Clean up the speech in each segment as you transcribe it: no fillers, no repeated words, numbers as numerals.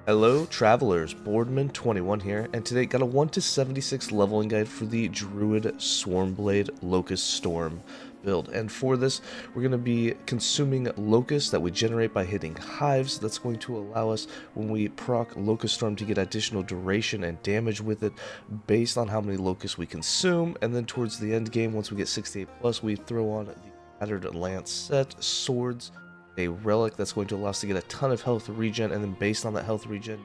Hello travelers, Boardman21 here, and today got a 1 to 76 leveling guide for the Druid Swarmblade Locust Storm build. And for this, we're going to be consuming locusts that we generate by hitting hives. That's going to allow us, when we proc Locust Storm, to get additional duration and damage with it based on how many locusts we consume. And then towards the end game, once we get 68 plus, we throw on the Battered Lance set, swords, a relic that's going to allow us to get a ton of health regen, and then based on that health regen,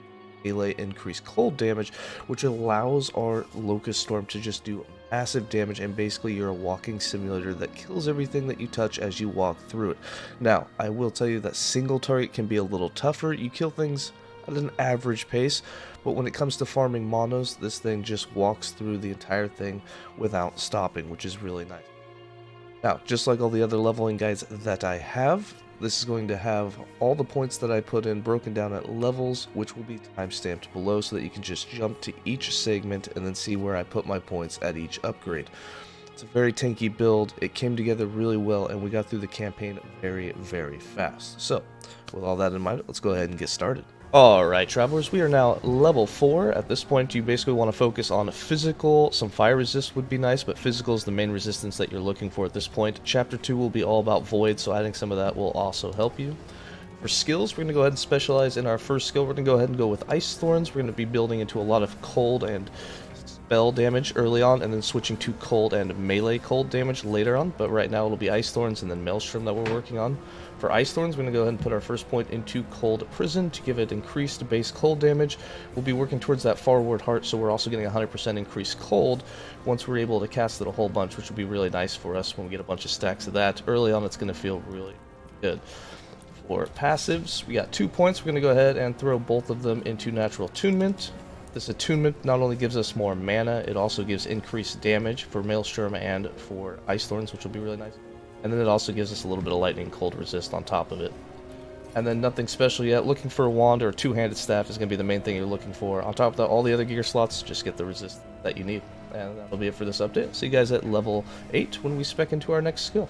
melee increased cold damage, which allows our Locust Storm to just do massive damage, and basically you're a walking simulator that kills everything that you touch as you walk through it. Now, I will tell you that single target can be a little tougher. You kill things at an average pace, but when it comes to farming monos, this thing just walks through the entire thing without stopping, which is really nice. Now, just like all the other leveling guides that I have, this is going to have all the points that I put in broken down at levels, which will be timestamped below so that you can just jump to each segment and then see where I put my points at each upgrade. It's a very tanky build. It came together really well, and we got through the campaign very, very fast. So, with all that in mind, let's go ahead and get started. Alright travelers, we are now level 4. At this point you basically want to focus on physical. Some fire resist would be nice, but physical is the main resistance that you're looking for at this point. Chapter 2 will be all about void, so adding some of that will also help you. For skills, we're going to go ahead and specialize in our first skill. We're going to go ahead and go with Ice Thorns. We're going to be building into a lot of cold and spell damage early on, and then switching to cold and melee cold damage later on, but right now it'll be Ice Thorns and then Maelstrom that we're working on. For Ice Thorns, we're going to go ahead and put our first point into Cold Prison to give it increased base cold damage. We'll be working towards that forward heart, so we're also getting 100% increased cold once we're able to cast it a whole bunch, which will be really nice for us when we get a bunch of stacks of that. Early on, it's going to feel really good. For passives, we got 2 points. We're going to go ahead and throw both of them into Natural Attunement. This attunement not only gives us more mana, it also gives increased damage for Maelstrom and for Ice Thorns, which will be really nice. And then it also gives us a little bit of lightning cold resist on top of it. And then nothing special yet. Looking for a wand or a two-handed staff is going to be the main thing you're looking for. On top of that, all the other gear slots, just get the resist that you need. And that'll be it for this update. See you guys at level 8 when we spec into our next skill.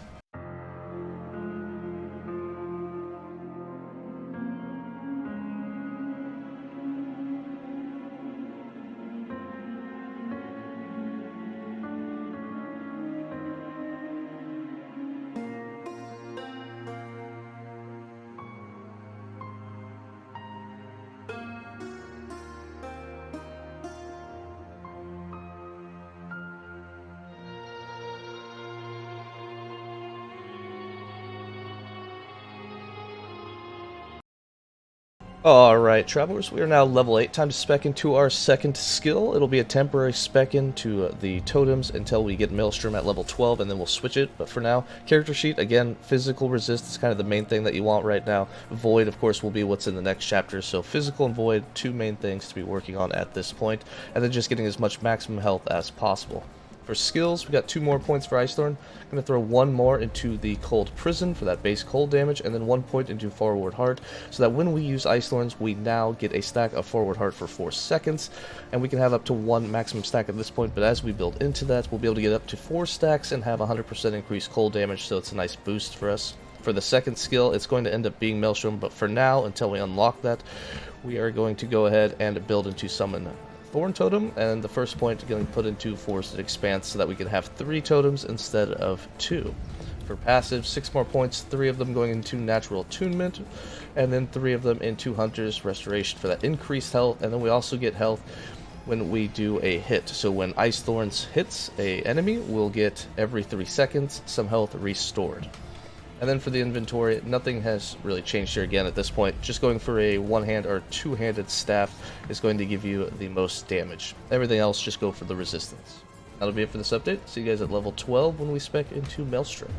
Alright travelers, we are now level 8. Time to spec into our second skill. It'll be a temporary spec into the totems until we get Maelstrom at level 12, and then we'll switch it. But for now, character sheet, again, physical resist is kind of the main thing that you want right now. Void, of course, will be what's in the next chapter. So physical and void, two main things to be working on at this point. And then just getting as much maximum health as possible. For skills, we got 2 more points for Ice Thorn. I'm going to throw 1 more into the Cold Prison for that base cold damage, and then 1 point into Forward Heart, so that when we use Ice Thorns, we now get a stack of Forward Heart for 4 seconds, and we can have up to 1 maximum stack at this point, but as we build into that, we'll be able to get up to 4 stacks and have 100% increased cold damage, so it's a nice boost for us. For the second skill, it's going to end up being Maelstrom, but for now, until we unlock that, we are going to go ahead and build into Summon Thorn Totem, and the first point getting put into Forested Expanse so that we can have 3 totems instead of 2. For passive, 6 more points, 3 of them going into Natural Attunement, and then 3 of them into Hunter's Restoration for that increased health, and then we also get health when we do a hit. So when Ice Thorns hits a enemy, we'll get every 3 seconds some health restored. And then for the inventory, nothing has really changed here again at this point. Just going for a one-hand or two-handed staff is going to give you the most damage. Everything else, just go for the resistance. That'll be it for this update. See you guys at level 12 when we spec into Maelstrom.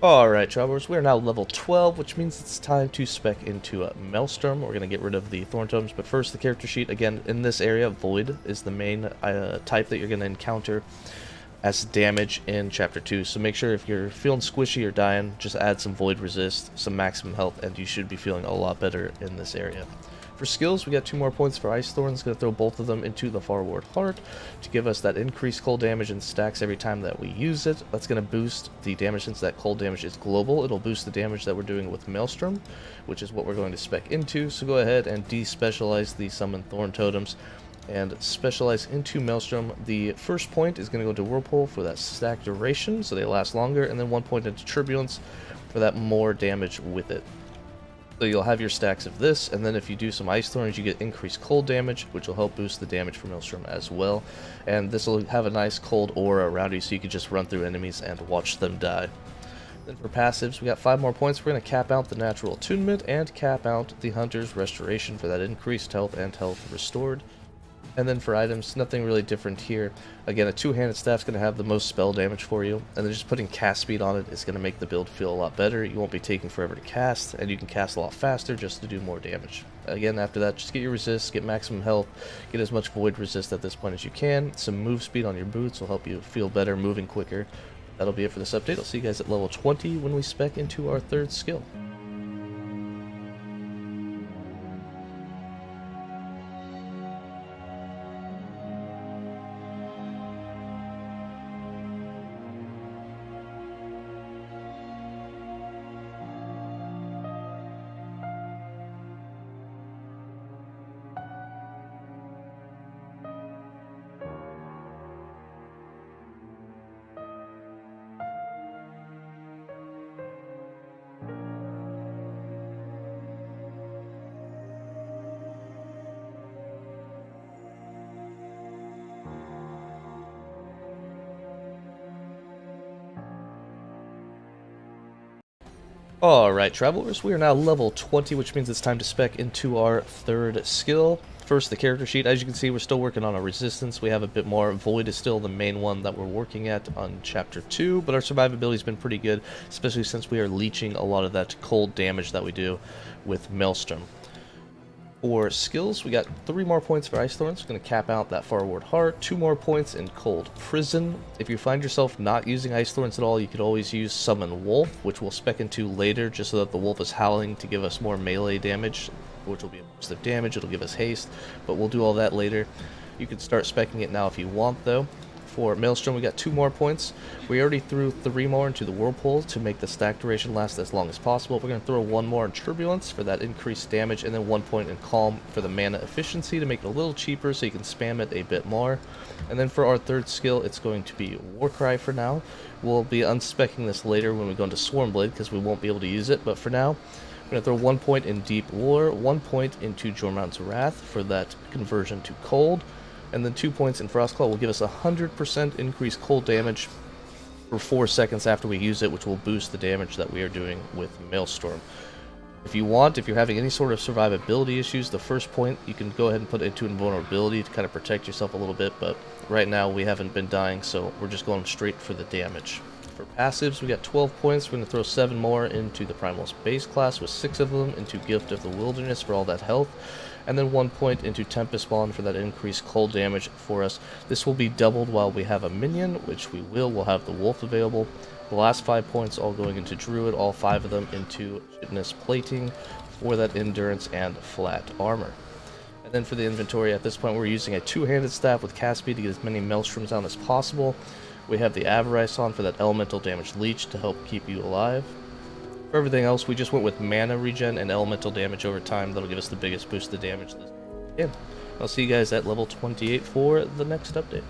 Alright, travelers, we are now level 12, which means it's time to spec into Maelstrom. We're going to get rid of the Thorn Totems, but first the character sheet. Again, in this area, Void is the main type that you're going to encounter as damage in Chapter 2. So make sure if you're feeling squishy or dying, just add some Void Resist, some maximum health, and you should be feeling a lot better in this area. For skills, we got 2 more points for Ice Thorns. Going to throw both of them into the Forward Heart to give us that increased cold damage and stacks every time that we use it. That's going to boost the damage since that cold damage is global. It'll boost the damage that we're doing with Maelstrom, which is what we're going to spec into. So go ahead and despecialize the Summon Thorn Totems and specialize into Maelstrom. The first point is going to go to Whirlpool for that stack duration, so they last longer, and then 1 point into Turbulence for that more damage with it. So you'll have your stacks of this, and then if you do some Ice Thorns, you get increased cold damage, which will help boost the damage for Maelstrom as well. And this will have a nice cold aura around you, so you can just run through enemies and watch them die. Then for passives, we got 5 more points. We're going to cap out the Natural Attunement and cap out the Hunter's Restoration for that increased health and health restored. And then for items, nothing really different here. Again, a two-handed staff is going to have the most spell damage for you, and then just putting cast speed on it is going to make the build feel a lot better. You won't be taking forever to cast, and you can cast a lot faster just to do more damage. Again, after that, just get your resist, get maximum health, get as much void resist at this point as you can. Some move speed on your boots will help you feel better, moving quicker. That'll be it for this update. I'll see you guys at level 20 when we spec into our 3rd skill. Alright, travelers, we are now level 20, which means it's time to spec into our 3rd skill. First, the character sheet. As you can see, we're still working on our resistance. We have a bit more. Void is still the main one that we're working at on Chapter 2, but our survivability has been pretty good, especially since we are leeching a lot of that cold damage that we do with Maelstrom. For skills, we got 3 more points for Ice Thorns. We're going to cap out that Forward Heart, 2 more points in Cold Prison. If you find yourself not using Ice Thorns at all, you could always use Summon Wolf, which we'll spec into later, just so that the Wolf is howling to give us more melee damage, which will be a boost of damage. It'll give us haste, but we'll do all that later. You can start specing it now if you want, though. For Maelstrom, we got 2 more points. We already threw 3 more into the Whirlpool to make the stack duration last as long as possible. We're going to throw 1 more in Turbulence for that increased damage, and then 1 point in Calm for the mana efficiency to make it a little cheaper so you can spam it a bit more. And then for our 3rd skill, it's going to be Warcry for now. We'll be unspecking this later when we go into Swarmblade because we won't be able to use it, but for now, we're going to throw 1 point in Deep War, 1 point into Jormungand's Wrath for that conversion to cold, and then 2 points in Frostclaw will give us 100% increased cold damage for 4 seconds after we use it, which will boost the damage that we are doing with Maelstrom. If you want, if you're having any sort of survivability issues, the first point you can go ahead and put it into invulnerability to kind of protect yourself a little bit, but right now we haven't been dying, so we're just going straight for the damage. For passives, we got 12 points. We're going to throw 7 more into the Primalist base class, with 6 of them into Gift of the Wilderness for all that health, and then 1 point into Tempest Spawn for that increased cold damage for us. This will be doubled while we have a minion, which we will. We'll have the Wolf available. The last 5 points all going into Druid, all 5 of them into Fitness Plating for that endurance and flat armor. And then for the inventory, at this point we're using a 2-handed staff with cast speed to get as many Maelstroms down as possible. We have the Avarice on for that elemental damage leech to help keep you alive. For everything else, we just went with mana regen and elemental damage over time. That'll give us the biggest boost of damage this game. I'll see you guys at level 28 for the next update.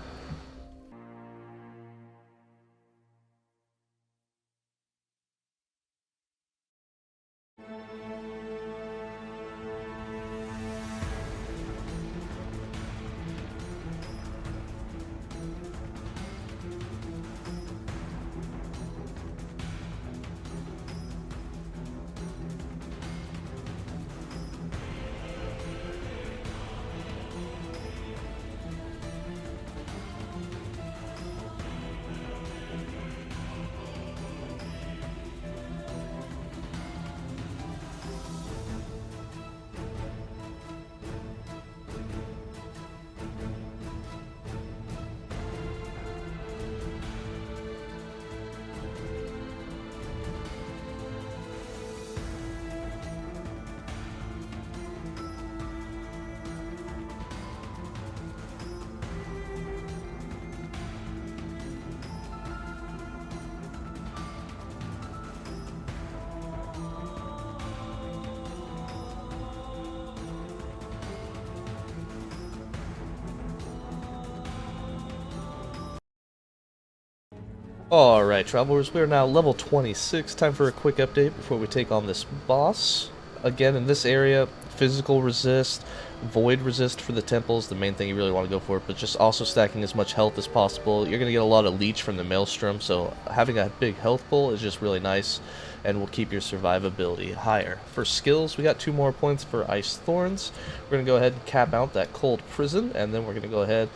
Alright, travelers, we are now level 26. Time for a quick update before we take on this boss. Again, in this area, physical resist, void resist for the temples, the main thing you really want to go for, but just also stacking as much health as possible. You're going to get a lot of leech from the maelstrom, so having a big health pool is just really nice, and will keep your survivability higher. For skills, we got 2 more points for Ice Thorns. We're going to go ahead and cap out that Cold Prison, and then we're going to go ahead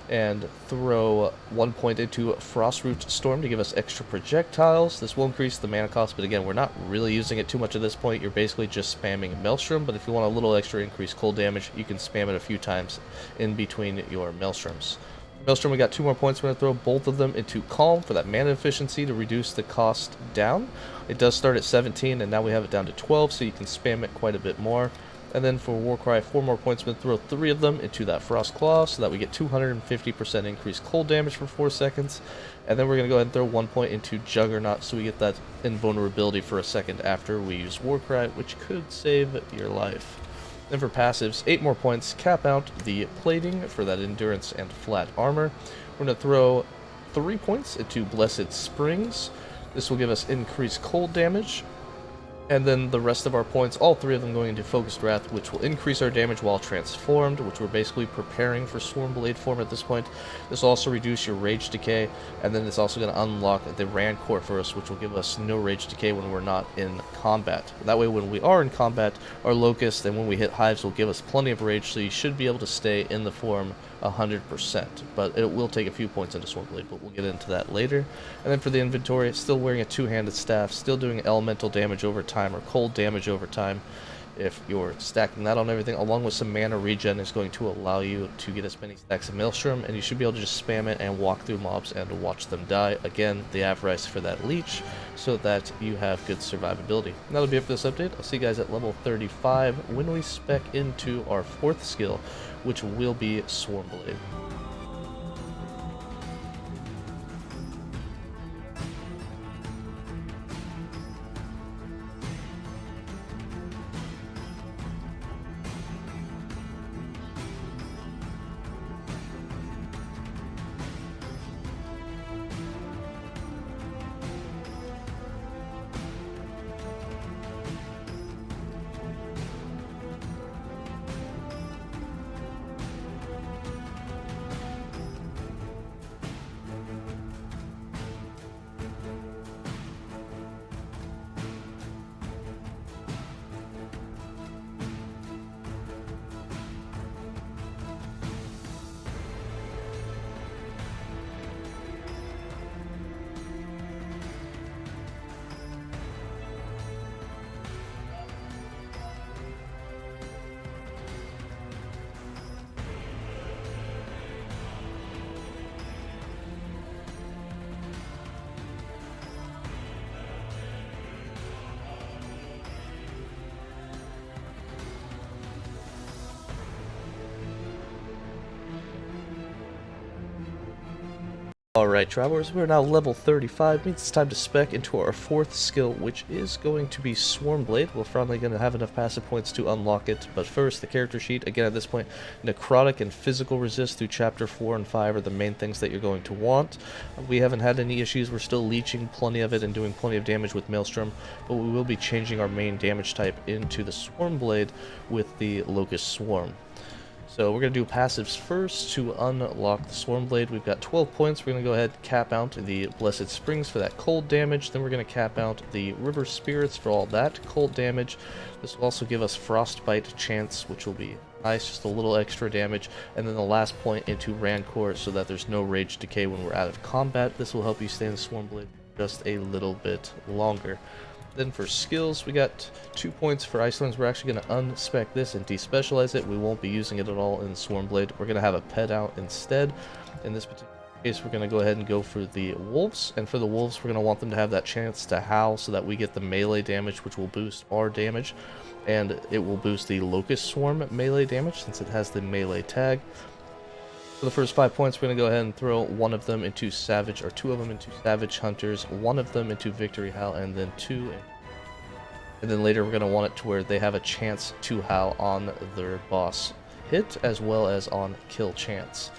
and throw 1 point into Frostroot Storm to give us extra projectiles. This will increase the mana cost, but again, we're not really using it too much at this point. You're basically just spamming Maelstrom, but if you want a little extra increased cold damage, you can spam it a few times in between your Maelstroms. Maelstrom, we got 2 more points. We're going to throw both of them into Calm for that mana efficiency to reduce the cost down. It does start at 17, and now we have it down to 12, so you can spam it quite a bit more. And then for Warcry, 4 more points, we're going to throw 3 of them into that Frost Claw so that we get 250% increased cold damage for 4 seconds. And then we're going to go ahead and throw 1 point into Juggernaut so we get that invulnerability for a second after we use Warcry, which could save your life. Then for passives, 8 more points, cap out the Plating for that endurance and flat armor. We're going to throw 3 points into Blessed Springs. This will give us increased cold damage. And then the rest of our points, all 3 of them going into Focused Wrath, which will increase our damage while transformed, which we're basically preparing for Swarmblade form at this point. This will also reduce your Rage Decay, and then it's also going to unlock the Rancor for us, which will give us no Rage Decay when we're not in combat. That way when we are in combat, our Locust and when we hit Hives will give us plenty of Rage, so you should be able to stay in the form 100%, but it will take a few points into Swarmblade, but we'll get into that later. And then for the inventory, still wearing a 2-handed staff, still doing elemental damage over time or cold damage over time. If you're stacking that on everything, along with some mana regen, is going to allow you to get as many stacks of Maelstrom, and you should be able to just spam it and walk through mobs and watch them die. Again, the Avarice for that leech, so that you have good survivability. And that'll be it for this update. I'll see you guys at level 35 when we spec into our 4th skill, which will be Swarmblade. Alright, travelers, we're now level 35, means it's time to spec into our 4th skill, which is going to be Swarmblade. We're finally going to have enough passive points to unlock it, but first, the character sheet. Again, at this point, necrotic and physical resist through chapter 4 and 5 are the main things that you're going to want. We haven't had any issues, we're still leeching plenty of it and doing plenty of damage with Maelstrom, but we will be changing our main damage type into the Swarmblade with the Locust Swarm. So we're going to do passives first to unlock the Swarmblade. We've got 12 points. We're going to go ahead and cap out the Blessed Springs for that cold damage. Then we're going to cap out the River Spirits for all that cold damage. This will also give us Frostbite chance, which will be nice, just a little extra damage. And then the last point into Rancor so that there's no Rage Decay when we're out of combat. This will help you stay in Swarmblade just a little bit longer. Then for skills, we got 2 points for Icelands. We're actually going to unspec this and despecialize it. We won't be using it at all in Swarmblade. We're going to have a pet out instead. In this particular case, we're going to go ahead and go for the Wolves. And for the Wolves, we're going to want them to have that chance to howl so that we get the melee damage, which will boost our damage. And it will boost the Locust Swarm melee damage since it has the melee tag. For the first 5 points, we're going to go ahead and throw 1 of them into Savage, or 2 of them into Savage Hunters, 1 of them into Victory Howl, and then 2. And then later we're going to want it to where they have a chance to howl on their boss hit, as well as on kill chance.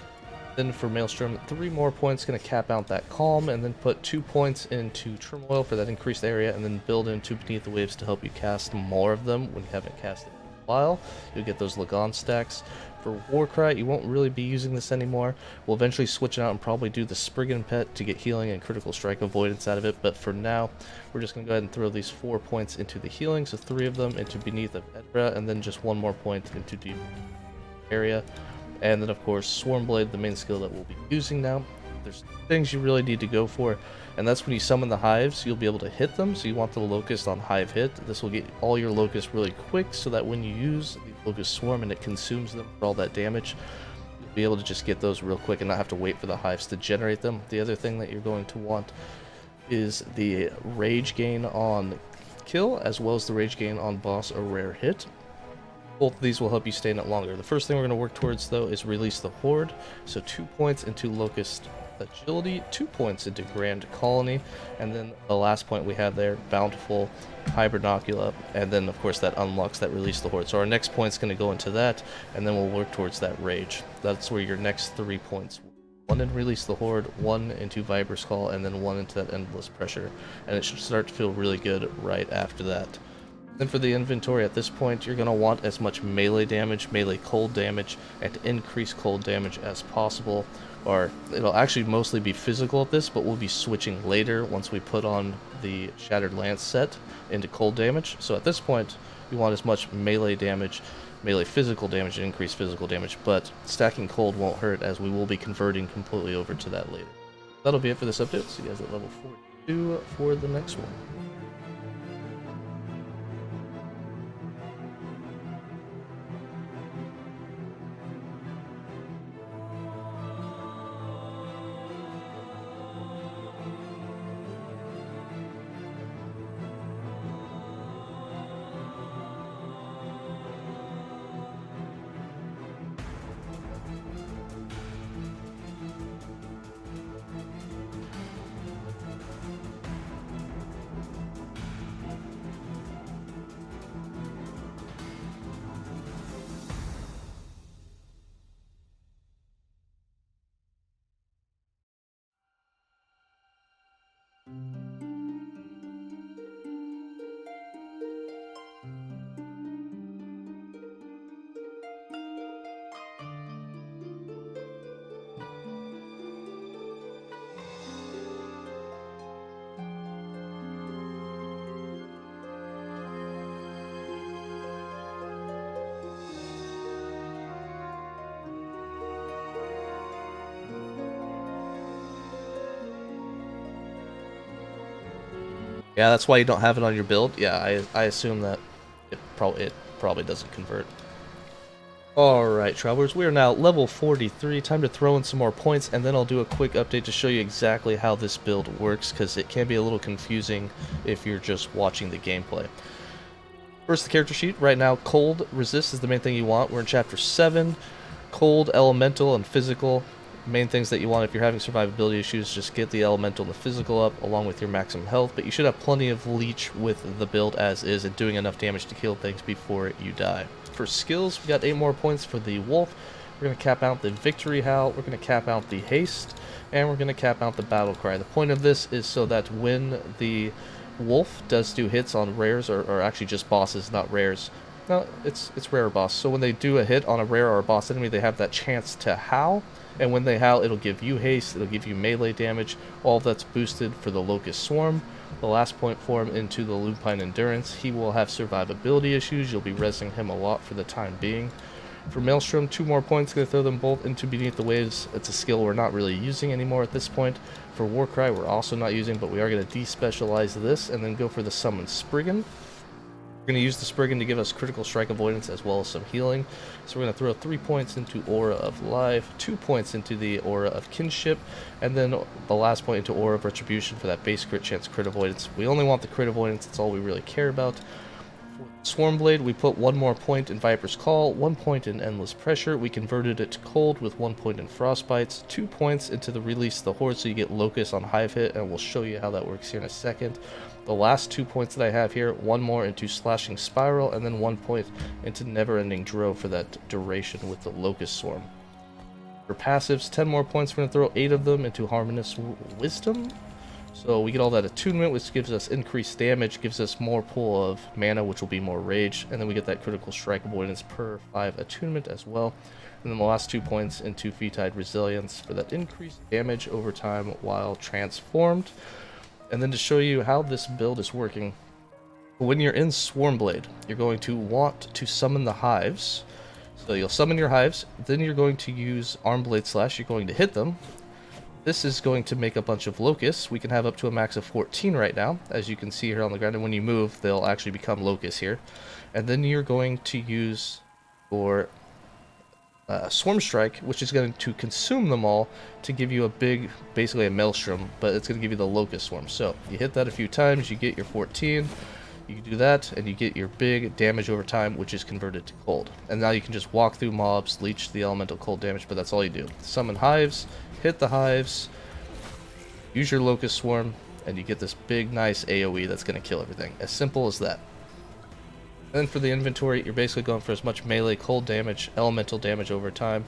Then for Maelstrom, 3 more points, going to cap out that Calm, and then put 2 points into Turmoil for that increased area, and then build into Beneath the Waves to help you cast more of them when you haven't cast it in a while. You'll get those Lagon stacks. For Warcry, you won't really be using this anymore. We'll eventually switch it out and probably do the Spriggan Pet to get healing and critical strike avoidance out of it, but for now, we're just going to go ahead and throw these 4 points into the healing, so 3 of them into Beneath of Edra, and then just 1 more point into Deep area. And then, of course, Swarmblade, the main skill that we'll be using now. There's things you really need to go for, and that's when you summon the hives, you'll be able to hit them. So you want the Locust on hive hit. This will get all your Locusts really quick, so that when you use the Locust Swarm and it consumes them for all that damage, you'll be able to just get those real quick and not have to wait for the hives to generate them. The other thing that you're going to want is the Rage gain on kill, as well as the Rage gain on boss or rare hit. Both of these will help you stay in it longer. The first thing we're going to work towards, though, is Release the Horde. So 2 points into Locust Agility, 2 points into Grand Colony, and then the last point we have there, Bountiful, Hibernacula, and then, of course, that unlocks that Release the Horde. So our next point's going to go into that, and then we'll work towards that Rage. That's where your next 3 points will. 1 in Release the Horde, 1 into Viper's Call, and then 1 into that Endless Pressure. And it should start to feel really good right after that. Then for the inventory, at this point, you're going to want as much melee damage, melee cold damage, and increase cold damage as possible. Or it'll actually mostly be physical at this, but we'll be switching later once we put on the Shattered Lance set into cold damage. So at this point, you want as much melee damage, melee physical damage, and increased physical damage, but stacking cold won't hurt, as we will be converting completely over to that later. That'll be it for this update. See you guys at level 42 for the next one. Yeah, that's why you don't have it on your build. Yeah, I assume that it probably doesn't convert. Alright, Travelers, we are now level 43. Time to throw in some more points, and then I'll do a quick update to show you exactly how this build works, because it can be a little confusing if you're just watching the gameplay. First, the character sheet. Right now, Cold Resist is the main thing you want. We're in Chapter 7. Cold, Elemental, and Physical. Main things that you want if you're having survivability issues, just get the Elemental and the Physical up, along with your maximum health, but you should have plenty of Leech with the build as is, and doing enough damage to kill things before you die. For skills, we got 8 more points for the Wolf. We're going to cap out the Victory Howl, we're going to cap out the Haste, and we're going to cap out the Battle Cry. The point of this is so that when the Wolf does do hits on rares, or actually just bosses, not rares. No, it's rare boss. So when they do a hit on a rare or a boss enemy, they have that chance to howl, and when they howl, it'll give you haste, it'll give you melee damage. All of that's boosted for the Locust Swarm. The last point for him into the Lupine Endurance. He will have survivability issues. You'll be resing him a lot for the time being. For Maelstrom, 2 more points. Going to throw them both into Beneath the Waves. It's a skill we're not really using anymore at this point. For Warcry, we're also not using, but we are going to despecialize this and then go for the Summon Spriggan. We're going to use the Spriggan to give us critical strike avoidance as well as some healing. So we're going to throw 3 points into Aura of Life, 2 points into the Aura of Kinship, and then the last point into Aura of Retribution for that base crit chance crit avoidance. We only want the crit avoidance, that's all we really care about. For Swarmblade, we put 1 more point in Viper's Call, 1 point in Endless Pressure. We converted it to Cold with 1 point in Frostbites, 2 points into the Release the Horde so you get Locust on Hive Hit, and we'll show you how that works here in a second. The last 2 points that I have here, 1 more into Slashing Spiral, and then 1 point into Never Ending Drove for that duration with the Locust Swarm. For For passives, 10 more points. We're going to throw 8 of them into Harmonious Wisdom. So we get all that attunement, which gives us increased damage, gives us more pool of mana, which will be more rage, and then we get that critical strike avoidance per 5 attunement as well. And then the last 2 points into 𝐓𝐸𝐸 Resilience for that increased damage over time while transformed. And then to show you how this build is working, when you're in Swarmblade, you're going to want to summon the hives. So you'll summon your hives, then you're going to use Armblade Slash, you're going to hit them. This is going to make a bunch of locusts. We can have up to a max of 14 right now, as you can see here on the ground, and when you move, they'll actually become locusts here. And then you're going to use your Swarm Strike, which is going to consume them all to give you a big, basically a maelstrom, but it's going to give you the locust swarm. So you hit that a few times, you get your 14. You do that, and you get your big damage over time, which is converted to cold. And now you can just walk through mobs, leech the elemental cold damage, but that's all you do. Summon hives, hit the hives, use your locust swarm, and you get this big, nice AoE that's going to kill everything. As simple as that. And then for the inventory, you're basically going for as much melee cold damage, elemental damage over time,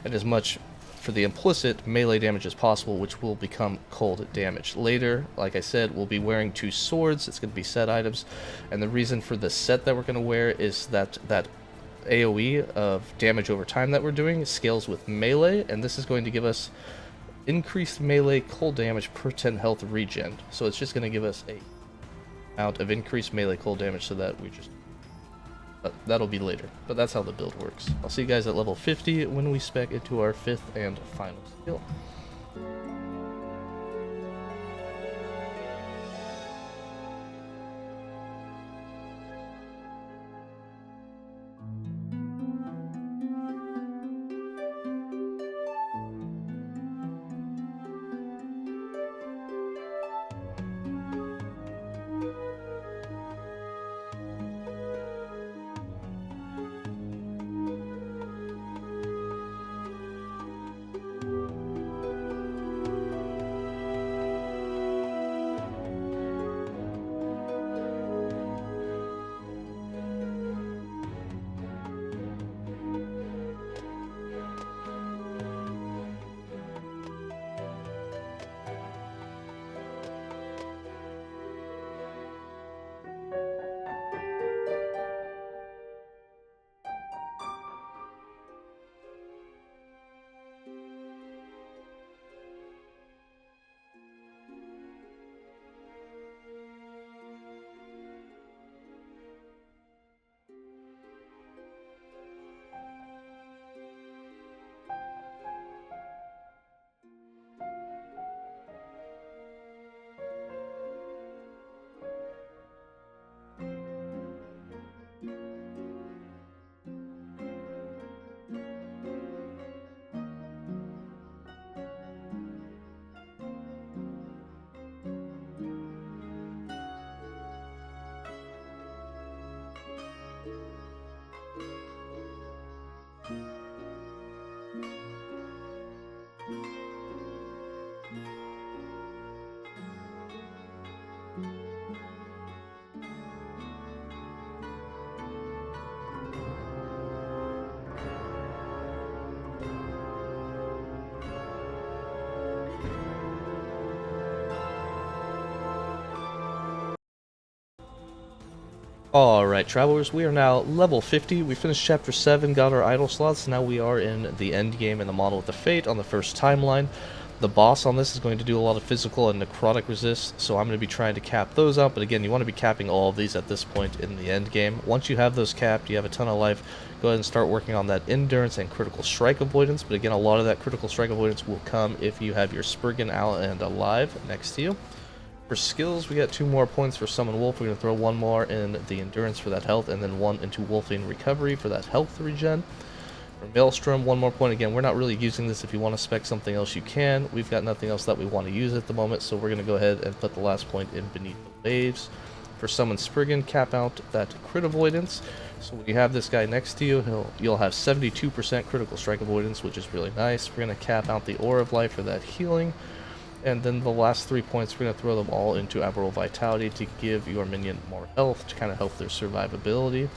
and as much for the implicit melee damage as possible, which will become cold damage. Later, like I said, we'll be wearing 2 swords. It's going to be set items, and the reason for the set that we're going to wear is that AoE of damage over time that we're doing scales with melee, and this is going to give us increased melee cold damage per 10 health regen. So it's just going to give us a amount of increased melee cold damage, so that we just... But that'll be later. But that's how the build works. I'll see you guys at level 50 when we spec into our 5th and final skill. Alright, travelers, we are now level 50. We finished chapter 7, got our idle slots. Now we are in the end game in the Model with the Fate on the first timeline. The boss on this is going to do a lot of physical and necrotic resist, so I'm going to be trying to cap those out. But again, you want to be capping all of these at this point in the end game. Once you have those capped, you have a ton of life. Go ahead and start working on that endurance and critical strike avoidance. But again, a lot of that critical strike avoidance will come if you have your Spriggan out and alive next to you. For skills, we got 2 more points for Summon Wolf. We're going to throw 1 more in the Endurance for that health, and then 1 into Wolfing Recovery for that health regen. For Maelstrom, 1 more point. Again, we're not really using this. If you want to spec something else, you can. We've got nothing else that we want to use at the moment, so we're going to go ahead and put the last point in Beneath the Waves. For Summon Spriggan, cap out that crit avoidance. So when you have this guy next to you, you'll have 72% critical strike avoidance, which is really nice. We're going to cap out the Aura of Life for that healing. And then the last 3 points, we're going to throw them all into Abral Vitality to give your minion more health, to kind of help their survivability.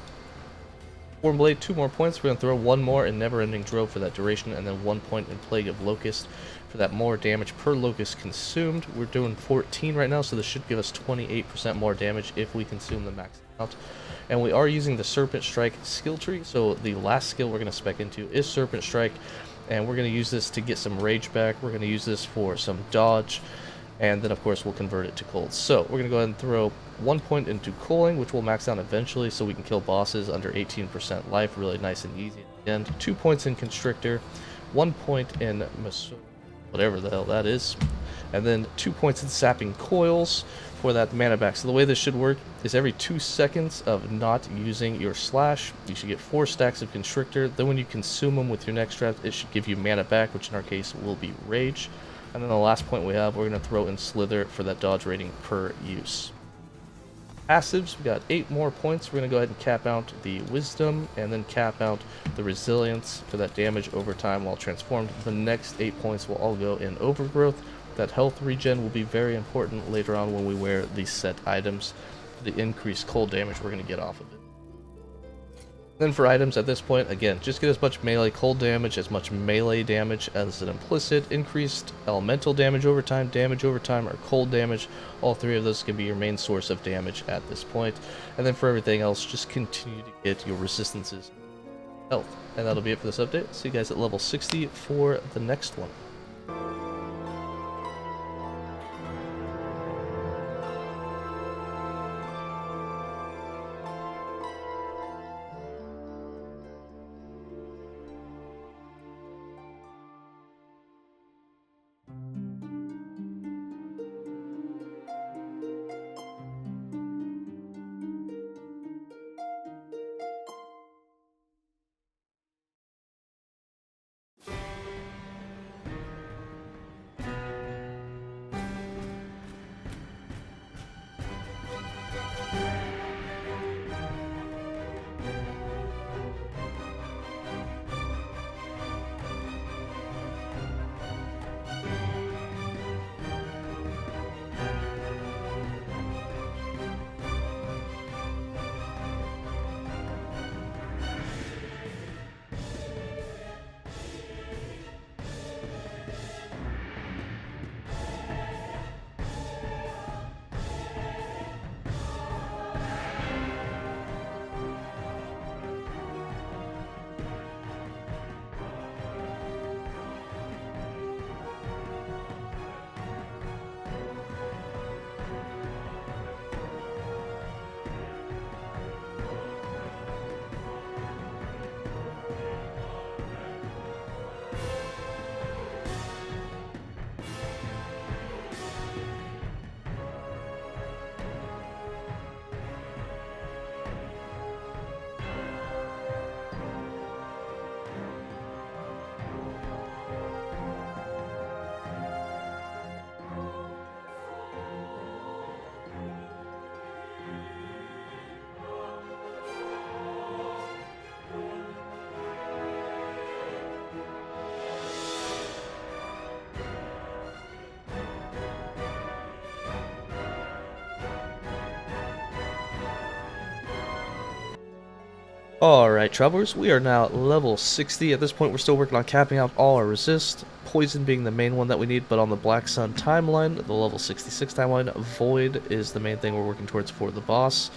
Swarmblade, 2 more points. We're going to throw 1 more in Never Ending Drove for that duration, and then 1 point in Plague of Locust for that more damage per locust consumed. We're doing 14 right now, so this should give us 28% more damage if we consume the max amount. And we are using the Serpent Strike skill tree, so the last skill we're going to spec into is Serpent Strike, and we're going to use this to get some rage back. We're going to use this for some dodge, and then of course we'll convert it to cold. So we're going to go ahead and throw 1 point into Cooling, which will max out eventually so we can kill bosses under 18% life, really nice and easy at the end. 2 points in Constrictor, 1 point in whatever the hell that is, and then 2 points in Sapping Coils for that mana back. So the way this should work is every 2 seconds of not using your slash, you should get 4 stacks of Constrictor. Then when you consume them with your next draft, it should give you mana back, which in our case will be Rage. And then the last point we have, we're going to throw in Slither for that dodge rating per use. Passives, we got 8 more points. We're going to go ahead and cap out the Wisdom, and then cap out the Resilience for that damage over time while transformed. The next 8 points will all go in Overgrowth. That health regen will be very important later on when we wear these set items. The increased cold damage we're going to get off of it. Then for items at this point, again, just get as much melee cold damage, as much melee damage as an implicit, increased elemental damage over time, or cold damage. All 3 of those can be your main source of damage at this point. And then for everything else, just continue to get your resistances, health. And that'll be it for this update. See you guys at level 60 for the next one. Alright, travelers, we are now at level 60. At this point, we're still working on capping out all our resist, poison being the main one that we need, but on the Black Sun timeline, the level 66 timeline, Void is the main thing we're working towards for the boss.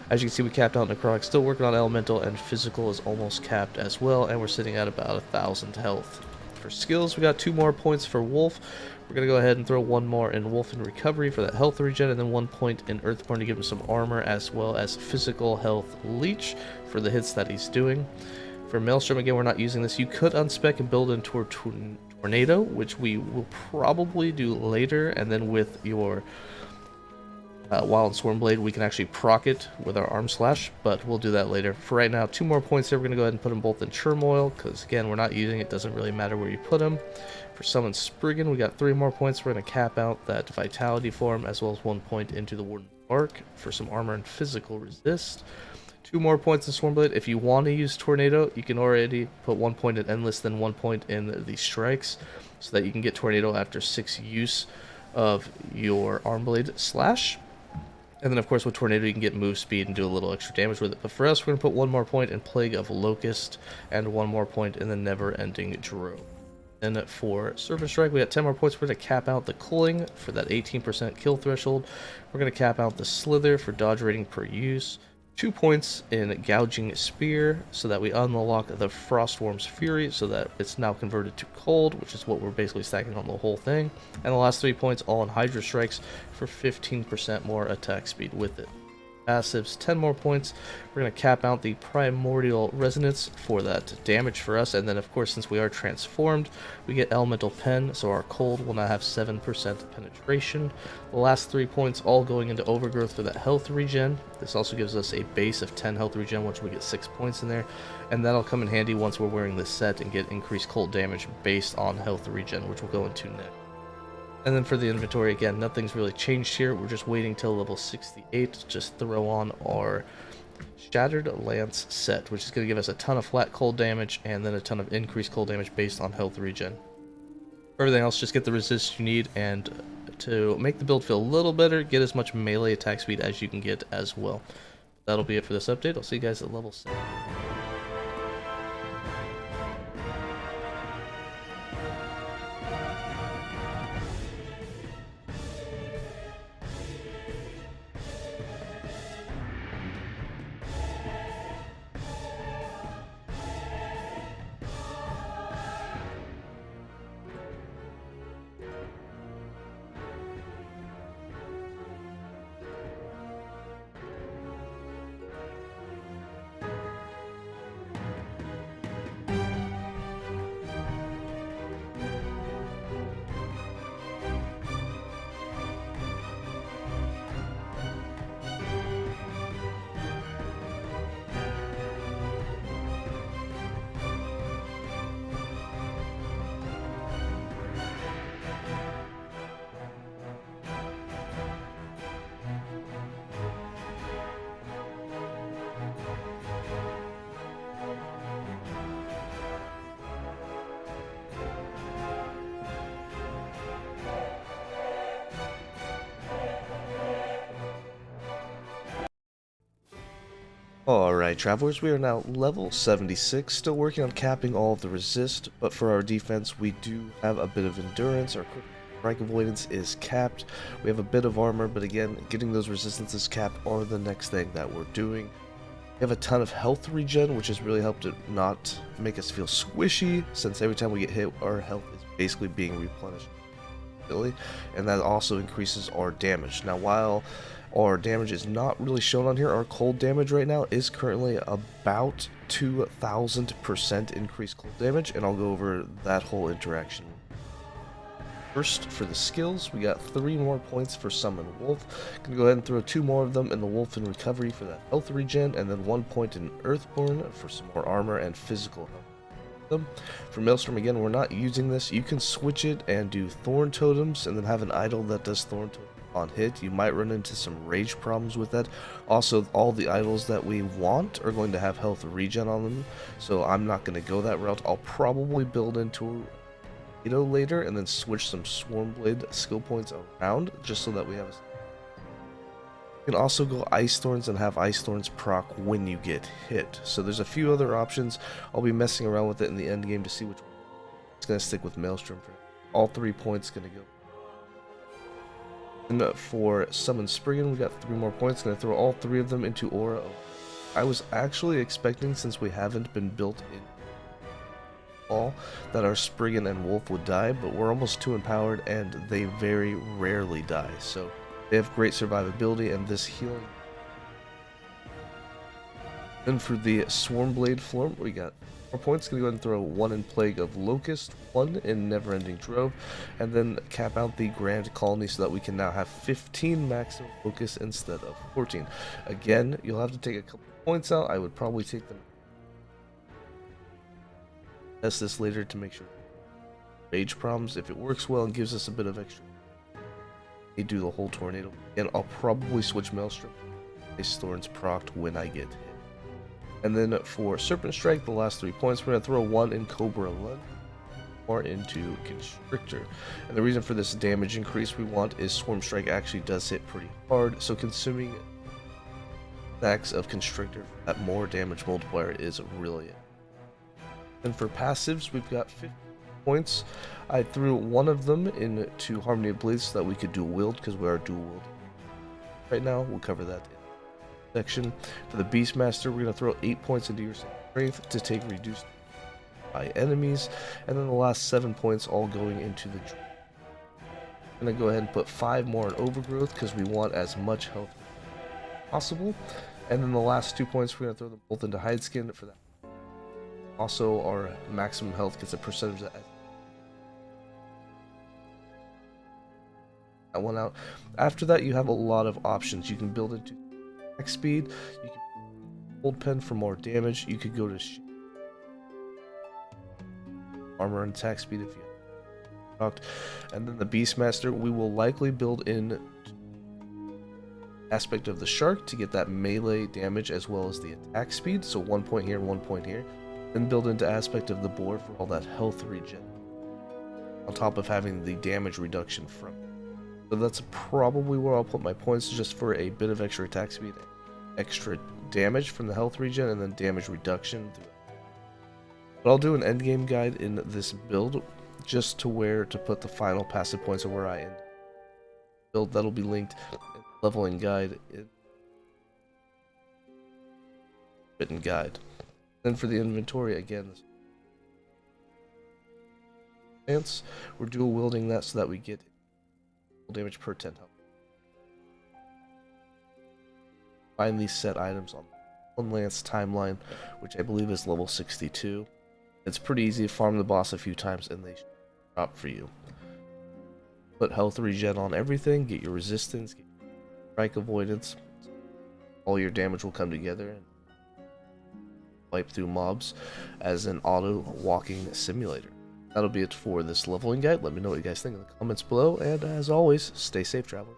As you can see, we capped out Necrotic, still working on Elemental, and Physical is almost capped as well, and we're sitting at about 1,000 health. For skills, we got 2 more points for Wolf. We're going to go ahead and throw 1 more in Wolf and Recovery for that health regen, and then 1 point in Earthborn to give him some armor, as well as Physical Health Leech for the hits that he's doing. For Maelstrom, again, we're not using this. You could unspec and build into Tornado, which we will probably do later, and then with your Wild Swarmblade, we can actually proc it with our Arm Slash, but we'll do that later. For right now, 2 more points here. We're going to go ahead and put them both in Turmoil, because again, we're not using it. Doesn't really matter where you put them. For Summon Spriggan, we got 3 more points. We're going to cap out that Vitality form, as well as 1 point into the Warden Bark for some armor and physical resist. 2 more points in Swarmblade. If you want to use Tornado, you can already put 1 point in Endless, then 1 point in the Strikes, so that you can get Tornado after 6 use of your Armblade Slash. And then, of course, with Tornado, you can get move speed and do a little extra damage with it. But for us, we're going to put 1 more point in Plague of Locust and 1 more point in the Never-Ending Drove. And for Serpent Strike, we got 10 more points. We're going to cap out the Culling for that 18% kill threshold. We're going to cap out the Slither for dodge rating per use. 2 points in Gouging Spear so that we unlock the Frostworm's Fury so that it's now converted to cold, which is what we're basically stacking on the whole thing. And the last 3 points all in Hydra Strikes for 15% more attack speed with it. Passives, 10 more points. We're going to cap out the Primordial Resonance for that damage for us, and then of course, since we are transformed, we get Elemental Pen, so our cold will now have 7% penetration. The last 3 points all going into Overgrowth for that health regen. This also gives us a base of 10 health regen, which we get 6 points in there, and that'll come in handy once we're wearing this set and get increased cold damage based on health regen, which we'll go into next. And then for the inventory, again, nothing's really changed here. We're just waiting till level 68 to just throw on our Shattered Lance set, which is going to give us a ton of flat cold damage and then a ton of increased cold damage based on health regen. For everything else, just get the resist you need, and to make the build feel a little better, get as much melee attack speed as you can get as well. That'll be it for this update. I'll see you guys at level 7. Alright, travelers, we are now level 76, still working on capping all of the resist, but for our defense we do have a bit of endurance. Our quick strike avoidance is capped. We have a bit of armor, but again, getting those resistances capped are the next thing that we're doing. We have a ton of health regen, which has really helped to not make us feel squishy, since every time we get hit, our health is basically being replenished. And that also increases our damage. Now, while our damage is not really shown on here, our cold damage right now is currently about 2,000% increased cold damage, and I'll go over that whole interaction. First, for the skills, we got 3 more points for Summon Wolf. Gonna go ahead and throw 2 more of them in the Wolf in Recovery for that health regen, and then 1 point in Earthborn for some more armor and physical health. For Maelstrom, again, we're not using this. You can switch it and do Thorn Totems and then have an idol that does Thorn Totems on hit. You might run into some rage problems with that. Also, all the idols that we want are going to have health regen on them, so I'm not going to go that route. I'll probably build into later and then switch some Swarmblade skill points around just so that we have a... You can also go Ice Thorns and have Ice Thorns proc when you get hit. So there's a few other options. I'll be messing around with it in the end game to see which one. It's going to stick with Maelstrom for all 3 points. Going to go. And for Summon Spriggan, we got 3 more points. Going to throw all 3 of them into Aura. I was actually expecting, since we haven't been built in all, that our Spriggan and Wolf would die, but we're almost too empowered and they very rarely die. So they have great survivability and this healing. Then for the Swarmblade Florm, we got 4 points. Gonna go ahead and throw 1 in Plague of Locust, 1 in Never-Ending Drove, and then cap out the Grand Colony so that we can now have 15 maximum focus instead of 14. Again, you'll have to take a couple points out. I would probably take them. Test this later to make sure. Rage problems. If it works well and gives us a bit of extra, you do the whole tornado. And I'll probably switch Maelstrom. Ice Thorns procced when I get hit. And then for Serpent Strike, the last 3 points, we're going to throw 1 in Cobra Lund, more into Constrictor. And the reason for this damage increase we want is Swarm Strike actually does hit pretty hard, so consuming stacks of Constrictor for that more damage multiplier is really it. And for passives, we've got 50 points. I threw one of them into Harmony of Blades so that we could dual wield, because we are dual wield right now. We'll cover that in the section. For the Beastmaster, we're going to throw 8 points into your strength to take reduced by enemies, and then the last 7 points all going into the Druid. I'm going to go ahead and put 5 more in Overgrowth because we want as much health as possible, and then the last 2 points we're going to throw them both into Hideskin for that. Also, our maximum health gets a percentage of that one out. After that, you have a lot of options. You can build into attack speed, you can hold pen for more damage, you could go to armor and attack speed if you talked, and then the Beastmaster we will likely build in aspect of the shark to get that melee damage as well as the attack speed, so 1 point here, 1 point here. Then build into aspect of the boar for all that health regen, on top of having the damage reduction from it. So that's probably where I'll put my points, just for a bit of extra attack speed, extra damage from the health regen, and then damage reduction. But I'll do an endgame guide in this build, just to where to put the final passive points of where I end build. That'll be linked in the leveling guide, written guide. Then for the inventory, again, we're dual wielding that so that we get damage per 10 health. Find these set items on one Lance timeline, which I believe is level 62. It's pretty easy to farm the boss a few times and they drop for you. Put health regen on everything, get your resistance, get your strike avoidance. All your damage will come together and wipe through mobs as an auto walking simulator. That'll be it for this leveling guide. Let me know what you guys think in the comments below, and as always, stay safe, traveler.